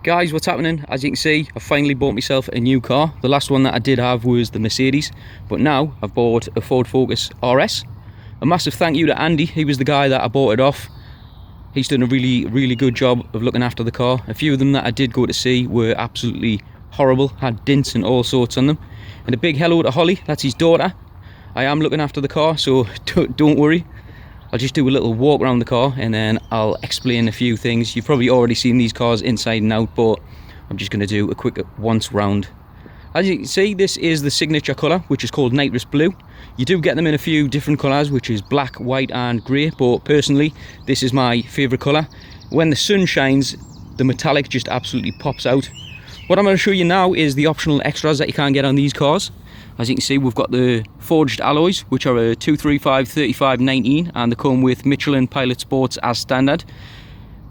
Guys, what's happening? As you can see, I finally bought myself a new car. The last one that I did have was the Mercedes, but now I've bought a Ford Focus RS. A massive thank you to Andy. He was the guy that I bought it off. He's done a really good job of looking after the car. A few of them that I did go to see were absolutely horrible, had dents and all sorts on them. And a big hello to Holly, that's his daughter. I am looking after the car, so don't worry. I'll just do a little walk around the car and then I'll explain a few things. You've probably already seen these cars inside and out, but I'm just going to do a quick once round. As you can see, this is the signature colour, which is called Nitrous Blue. You do get them in a few different colours, which is black, white and grey, but personally this is my favourite colour. When the sun shines, the metallic just absolutely pops out. What I'm going to show you now is the optional extras that you can't get on these cars. As you can see, we've got the forged alloys, which are a 235, 35, 19, and they come with Michelin Pilot Sports as standard.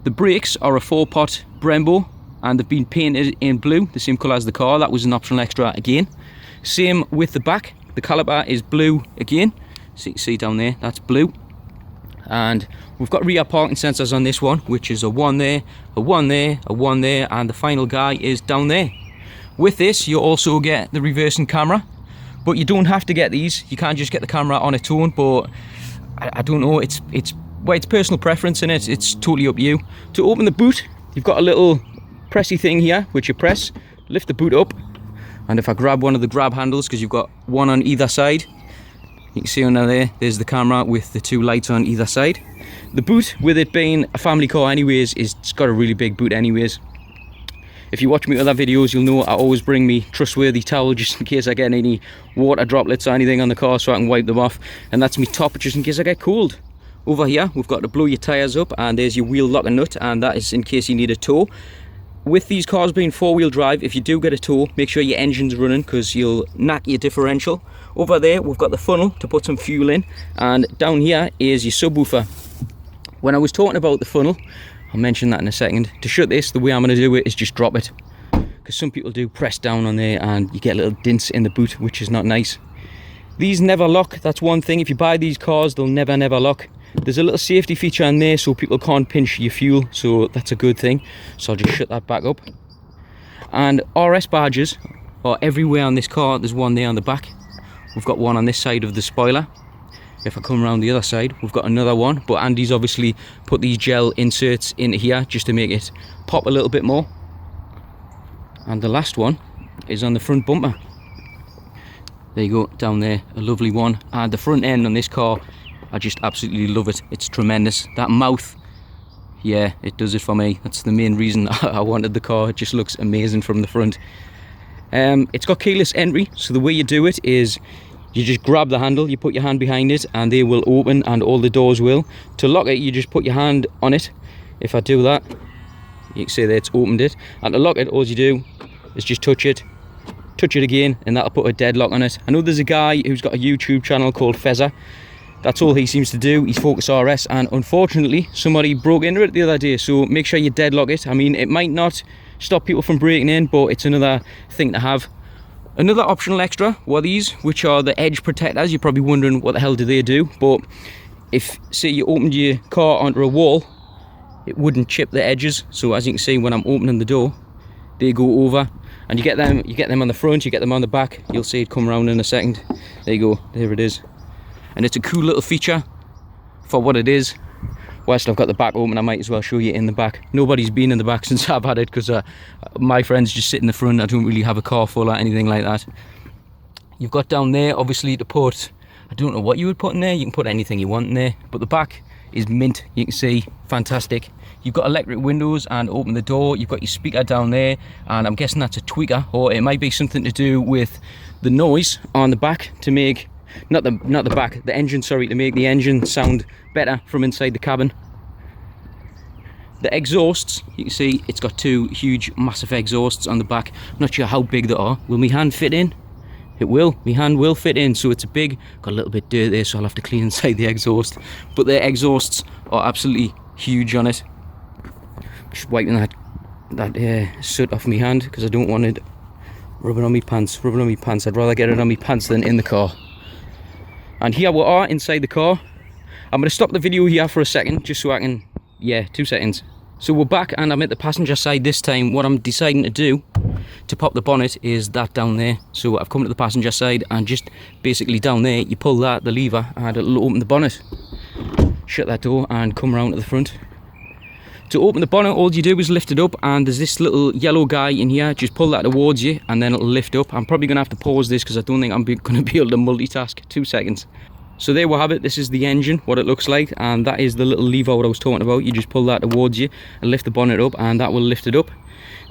The brakes are a 4-pot Brembo, and they've been painted in blue, the same colour as the car. That was an optional extra again. Same with the back. The caliper is blue again. So you can see down there, that's blue. And we've got rear parking sensors on this one, which is a 1 there, a 1 there, a 1 there, and the final guy is down there. With this, you also get the reversing camera. But you don't have to get these. You can't just get the camera on its own. But I don't know. It's personal preference, and it's totally up to you. To open the boot, you've got a little pressy thing here, which you press, lift the boot up, and if I grab one of the grab handles, because you've got one on either side, you can see under there. There's the camera with the 2 lights on either side. The boot, with it being a family car, anyways, it's got a really big boot, anyways. If you watch me other videos, you'll know I always bring me trustworthy towel just in case I get any water droplets or anything on the car, so I can wipe them off. And that's me top just in case I get cold. Over here, we've got to blow your tyres up, and there's your wheel lock and nut, and that is in case you need a tow. With these cars being 4-wheel drive, if you do get a tow, make sure your engine's running, because you'll knack your differential. Over there, we've got the funnel to put some fuel in, and down here is your subwoofer. When I was talking about the funnel, I'll mention that in a second. To shut this, the way I'm going to do it is just drop it, because some people do press down on there and you get little dents in the boot, which is not nice. These never lock. That's one thing. If you buy these cars, they'll never lock. There's a little safety feature in there so people can't pinch your fuel, so that's a good thing. So I'll just shut that back up. And RS badges are everywhere on this car. There's one there on the back. We've got one on this side of the spoiler. If I come around the other side, we've got another one, but Andy's obviously put these gel inserts into here just to make it pop a little bit more. And the last one is on the front bumper. There you go, down there, a lovely one. And the front end on this car, I just absolutely love it. It's tremendous. That mouth, yeah, it does it for me. That's the main reason I wanted the car. It just looks amazing from the front. It's got keyless entry, so the way you do it is you just grab the handle, you put your hand behind it, and they will open, and all the doors will. To lock it, you just put your hand on it. If I do that, you can see that it's opened it. And to lock it, all you do is just touch it again, and that'll put a deadlock on it. I know there's a guy who's got a YouTube channel called Fezzer. That's all he seems to do. He's Focus RS, and unfortunately, somebody broke into it the other day. So make sure you deadlock it. I mean, it might not stop people from breaking in, but it's another thing to have. Another optional extra were these, which are the edge protectors. You're probably wondering what the hell do they do, but if, say, you opened your car onto a wall, it wouldn't chip the edges. So as you can see, when I'm opening the door, they go over, and you get them on the front, you get them on the back. You'll see it come around in a second. There you go, there it is. And it's a cool little feature for what it is. Whilst I've got the back open, I might as well show you in the back. Nobody's been in the back since I've had it, because my friends just sit in the front. I don't really have a car full or anything like that. You've got down there, obviously, to put, I don't know what you would put in there. You can put anything you want in there. But the back is mint. You can see, fantastic. You've got electric windows, and open the door. You've got your speaker down there, and I'm guessing that's a tweaker, or it might be something to do with the noise on the back to make, not the back, the engine, sorry, to make the engine sound better from inside the cabin. The exhausts, you can see it's got 2 huge massive exhausts on the back. I'm not sure how big they are. Will my hand fit in? It will. My hand will fit in, so it's a big, got a little bit dirt there, so I'll have to clean inside the exhaust. But the exhausts are absolutely huge on it. Just wiping that soot off my hand, because I don't want it rubbing on my pants. I'd rather get it on my pants than in the car. And here we are inside the car. I'm going to stop the video here for a second, just so I can, yeah, 2 seconds. So we're back and I'm at the passenger side this time. What I'm deciding to do to pop the bonnet is that down there. So I've come to the passenger side and just basically down there you pull the lever and it'll open the bonnet. Shut that door and come around to the front. To open the bonnet, all you do is lift it up and there's this little yellow guy in here. Just pull that towards you and then it'll lift up. I'm probably going to have to pause this because I don't think I'm going to be able to multitask. 2 seconds. So there we have it. This is the engine, what it looks like, and that is the little lever what I was talking about. You just pull that towards you and lift the bonnet up and that will lift it up.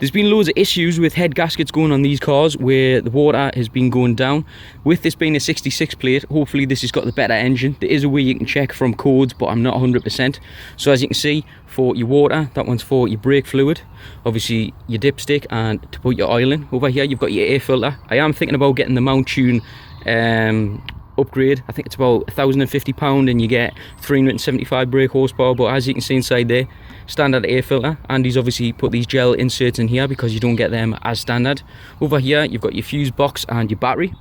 There's been loads of issues with head gaskets going on these cars where the water has been going down. With this being a 66 plate, hopefully this has got the better engine. There is a way you can check from codes, but I'm not 100%. So as you can see, for your water, that one's for your brake fluid, obviously your dipstick, and to put your oil in. Over here you've got your air filter. I am thinking about getting the mount tune upgrade. I think it's about £1,050 and you get 375 brake horsepower, but as you can see inside there, standard air filter. And he's obviously put these gel inserts in here because you don't get them as standard. Over here you've got your fuse box and your battery,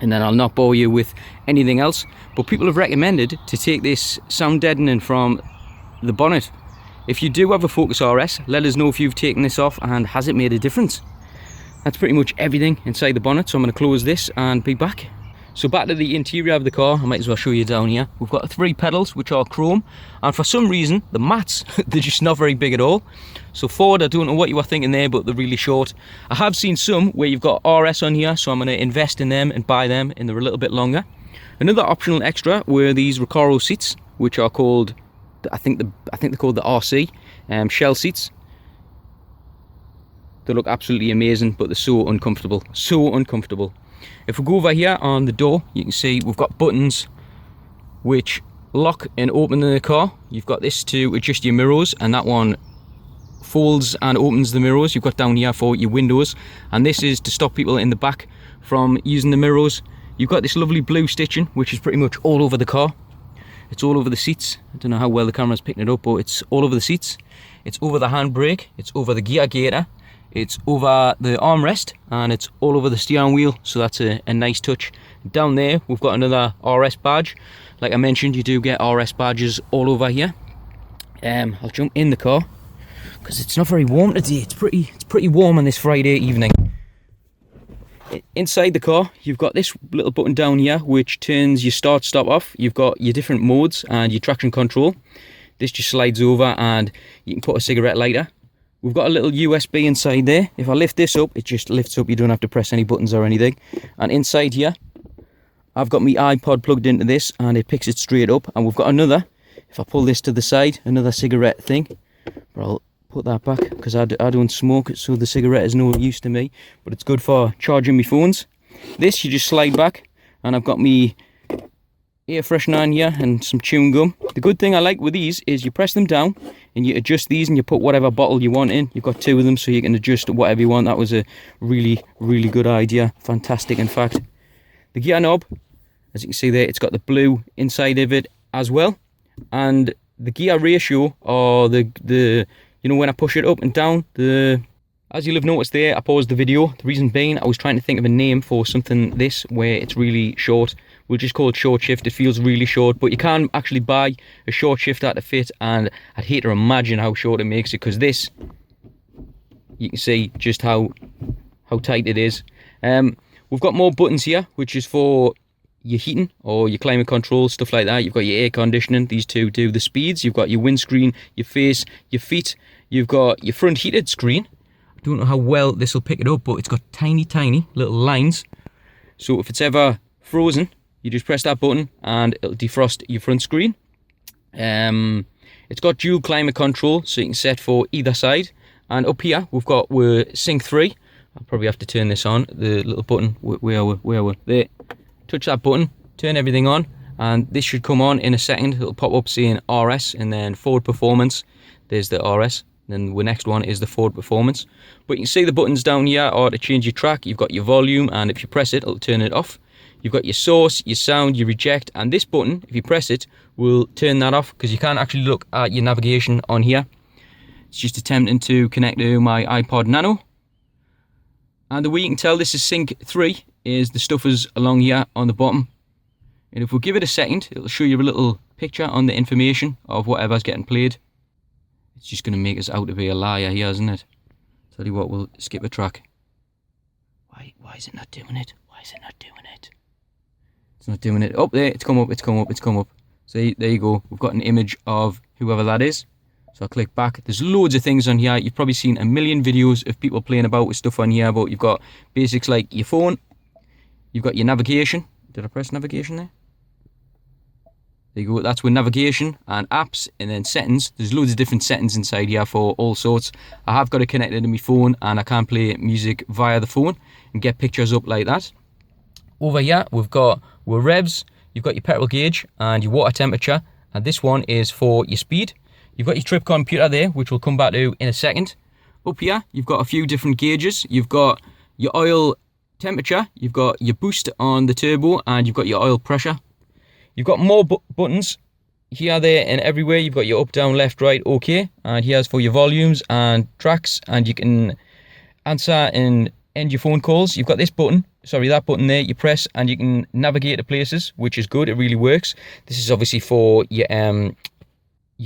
and then I'll not bore you with anything else, but people have recommended to take this sound deadening from the bonnet. If you do have a Focus RS, let us know if you've taken this off and has it made a difference. That's pretty much everything inside the bonnet, so I'm going to close this and be back. So back to the interior of the car, I might as well show you down here. We've got 3 pedals which are chrome, and for some reason the mats, they're just not very big at all. So Ford, I don't know what you were thinking there, but they're really short. I have seen some where you've got RS on here, so I'm going to invest in them and buy them, and they're a little bit longer. Another optional extra were these Recaro seats, which are called, I think they're called the RC shell seats. They look absolutely amazing, but they're so uncomfortable, so uncomfortable. If we go over here on the door, you can see we've got buttons which lock and open the car. You've got this to adjust your mirrors, and that one folds and opens the mirrors. You've got down here for your windows, and this is to stop people in the back from using the mirrors. You've got this lovely blue stitching which is pretty much all over the car. It's all over the seats. I don't know how well the camera's picking it up, but it's all over the seats. It's over the handbrake, it's over the gear gator, it's over the armrest, and it's all over the steering wheel, so that's a nice touch. Down there we've got another RS badge. Like I mentioned, you do get RS badges all over here. I'll jump in the car because it's not very warm today. It's pretty warm on this Friday evening. Inside the car you've got this little button down here which turns your start stop off. You've got your different modes and your traction control. This just slides over and you can put a cigarette lighter. We've got a little USB inside there. If I lift this up, it just lifts up. You don't have to press any buttons or anything. And inside here, I've got my iPod plugged into this and it picks it straight up. And we've got another, if I pull this to the side, another cigarette thing. But I'll put that back because I don't smoke, so the cigarette is no use to me. But it's good for charging my phones. This, you just slide back, and I've got me air freshener in here and some chewing gum. The good thing I like with these is you press them down and you adjust these and you put whatever bottle you want in. You've got 2 of them, so you can adjust whatever you want. That was a really good idea. Fantastic, in fact. The gear knob, as you can see there, it's got the blue inside of it as well. And the gear ratio, or the you know, when I push it up and down, as you'll have noticed there, I paused the video. The reason being, I was trying to think of a name for something this where it's really short. We'll just call it short shift. It feels really short, but you can actually buy a short shifter to fit, and I'd hate to imagine how short it makes it, because this, you can see just how tight it is. We've got more buttons here, which is for your heating or your climate control, stuff like that. You've got your air conditioning. These two do the speeds. You've got your windscreen, your face, your feet. You've got your front heated screen. I don't know how well this will pick it up, but it's got tiny little lines. So if it's ever frozen, you just press that button and it'll defrost your front screen. It's got dual climate control, so you can set for either side. And up here we've got Sync 3. I'll probably have to turn this on. The little button, where are we? There. Touch that button, turn everything on, and this should come on in a second. It'll pop up saying RS and then Ford Performance. There's the RS. Then the next one is the Ford Performance. But you can see the buttons down here are to change your track. You've got your volume, and if you press it, it'll turn it off. You've got your source, your sound, your reject, and this button, if you press it, will turn that off, because you can't actually look at your navigation on here. It's just attempting to connect to my iPod Nano. And the way you can tell this is Sync 3 is the stuff is along here on the bottom. And if we give it a second, it'll show you a little picture on the information of whatever's getting played. It's just going to make us out to be a liar here, isn't it? Tell you what, we'll skip a track. Why is it not doing it? Why is it not doing it? It's not doing it. Up there, it's come up, it's come up, it's come up. See, there you go. We've got an image of whoever that is. So I'll click back. There's loads of things on here. You've probably seen a million videos of people playing about with stuff on here, but you've got basics like your phone. You've got your navigation. Did I press navigation there? There you go. That's with navigation and apps, and then settings. There's loads of different settings inside here for all sorts. I have got it connected to my phone, and I can play music via the phone and get pictures up like that. Over here, we've got our revs. You've got your petrol gauge and your water temperature, and this one is for your speed. You've got your trip computer there, which we'll come back to in a second. Up here, you've got a few different gauges. You've got your oil temperature, you've got your boost on the turbo, and you've got your oil pressure. You've got more buttons here, there, and everywhere. You've got your up, down, left, right, OK. And here's for your volumes and tracks, and you can answer and end your phone calls. You've got this button, sorry, that button there, you press and you can navigate to places, which is good, it really works. This is obviously for your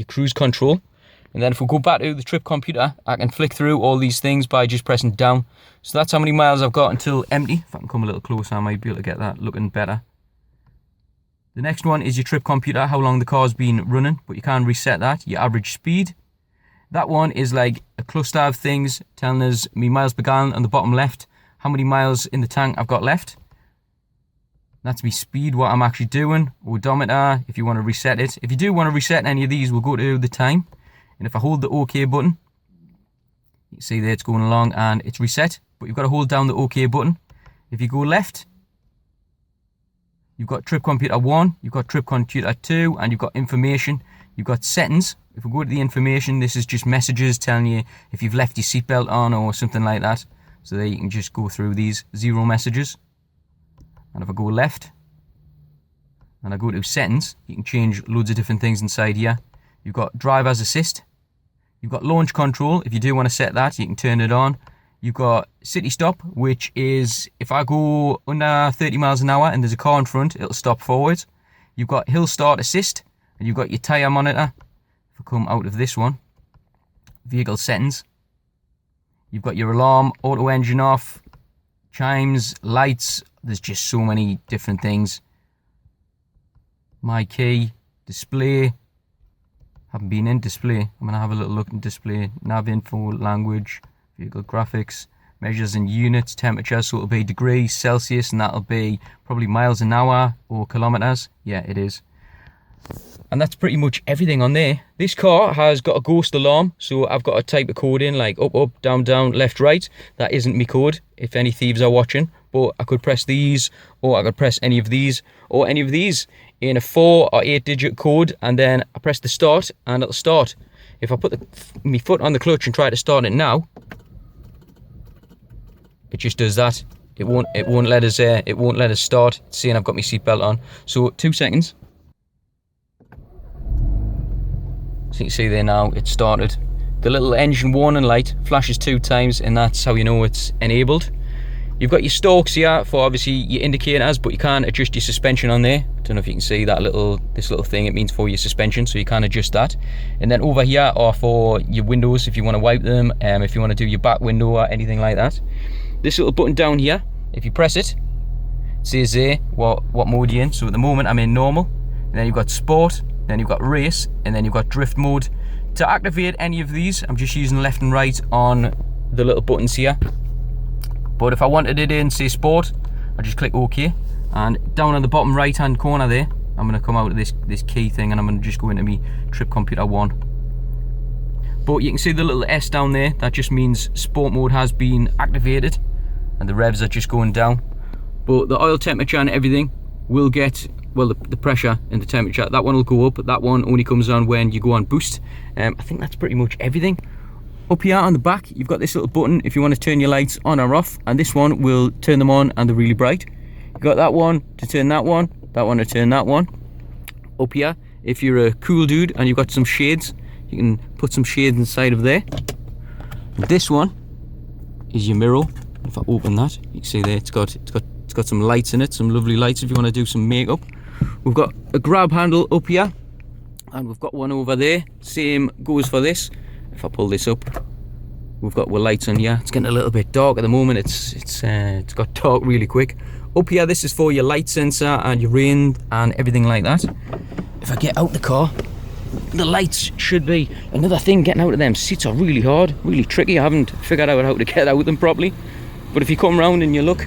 cruise control. And then if we go back to the trip computer, I can flick through all these things by just pressing down. So that's how many miles I've got until empty. If I can come a little closer, I might be able to get that looking better. The next one is your trip computer, how long the car's been running, but you can reset that. Your average speed. That one is like a cluster of things telling us me miles per gallon on the bottom left, how many miles in the tank I've got left. That's me speed, what I'm actually doing. Odometer, if you want to reset it. If you do want to reset any of these, we'll go to the time. And if I hold the OK button, you can see there it's going along and it's reset. But you've got to hold down the OK button. If you go left, you've got trip computer 1, you've got trip computer 2, and you've got information. You've got settings. If we go to the information, this is just messages telling you if you've left your seatbelt on or something like that. So there you can just go through these 0 messages. And if I go left and I go to settings, you can change loads of different things inside here. You've got driver's assist. You've got launch control. If you do want to set that, you can turn it on. You've got city stop, which is if I go under 30 miles an hour and there's a car in front, it'll stop forward. You've got hill start assist, and you've got your tyre monitor. If I come out of this one, vehicle settings. You've got your alarm, auto engine off, chimes, lights. There's just so many different things. My key, display. Haven't been in display. I'm going to have a little look in display. Nav info, language, vehicle graphics, measures in units, temperature. So it'll be degrees Celsius, and that'll be probably miles an hour or kilometers. Yeah, it is. And that's pretty much everything on there. This car has got a ghost alarm, so I've got to type a code in like up, up, down, down, left, right. That isn't me code, if any thieves are watching. But I could press these, or I could press any of these, or any of these in a 4 or 8 digit code, and then I press the start, and it'll start. If I put my foot on the clutch and try to start it now, it just does that. It won't let us start. It's saying I've got my seatbelt on. So 2 seconds. So you can see there now, it started. The little engine warning light flashes 2 times, and that's how you know it's enabled. You've got your stalks here for obviously your indicators, but you can adjust your suspension on there. I don't know if you can see that this little thing, it means for your suspension, so you can adjust that. And then over here are for your windows, if you want to wipe them, if you want to do your back window or anything like that. This little button down here, if you press it, it says there what mode you're in. So at the moment I'm in normal, and then you've got sport, then you've got race, and then you've got drift mode. To activate any of these, I'm just using left and right on the little buttons here. But if I wanted it in, say, sport, I just click OK. And down on the bottom right hand corner there, I'm going to come out of this key thing, and I'm going to just go into my trip computer 1. But you can see the little S down there, that just means sport mode has been activated, and the revs are just going down. But the oil temperature and everything will get, well, the pressure and the temperature, that one will go up. That one only comes on when you go on boost. I think that's pretty much everything. Up here on the back, you've got this little button if you want to turn your lights on or off, and this one will turn them on and they're really bright. You've got that one to turn that one to turn that one. Up here, if you're a cool dude and you've got some shades, you can put some shades inside of there. This one is your mirror. If I open that, you can see there it's got some lights in it, some lovely lights if you want to do some makeup. We've got a grab handle up here, and we've got one over there. Same goes for this. if I pull this up, we've got our lights on here. It's getting a little bit dark at the moment. It's got dark really quick. Up here, this is for your light sensor and your rain and everything like that. If I get out the car, the lights should be another thing. Getting out of them seats are really hard, really tricky. I haven't figured out how to get out of them properly. But if you come around and you look,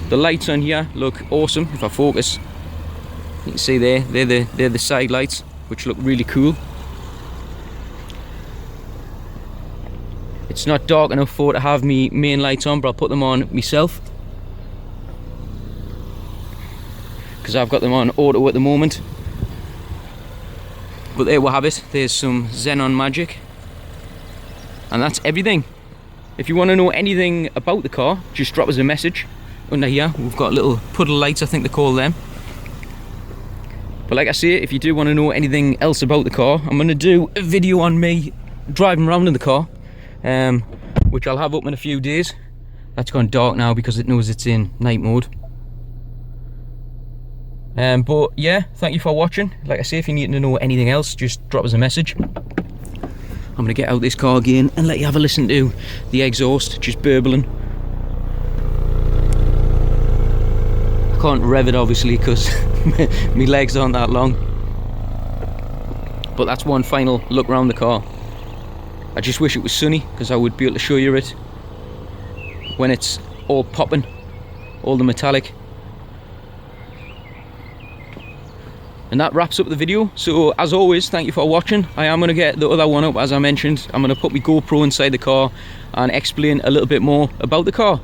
the lights on here look awesome. If I focus, you can see there, they're the side lights, which look really cool. It's not dark enough for to have me main lights on, but I'll put them on myself, because I've got them on auto at the moment. But there we have it. There's some xenon magic, and that's everything. If you want to know anything about the car, just drop us a message under here. We've got little puddle lights, I think they call them. But like I say, if you do want to know anything else about the car, I'm going to do a video on me driving around in the car, which I'll have up in a few days. That's gone dark now because it knows it's in night mode. But yeah, thank you for watching. Like I say, if you need to know anything else, just drop us a message. I'm going to get out this car again and let you have a listen to the exhaust just burbling. I can't rev it obviously because my legs aren't that long. But that's one final look around the car. I just wish it was sunny, because I would be able to show you it when it's all popping, all the metallic. And that wraps up the video. So as always, thank you for watching. I am going to get the other one up, as I mentioned. I'm going to put my GoPro inside the car and explain a little bit more about the car.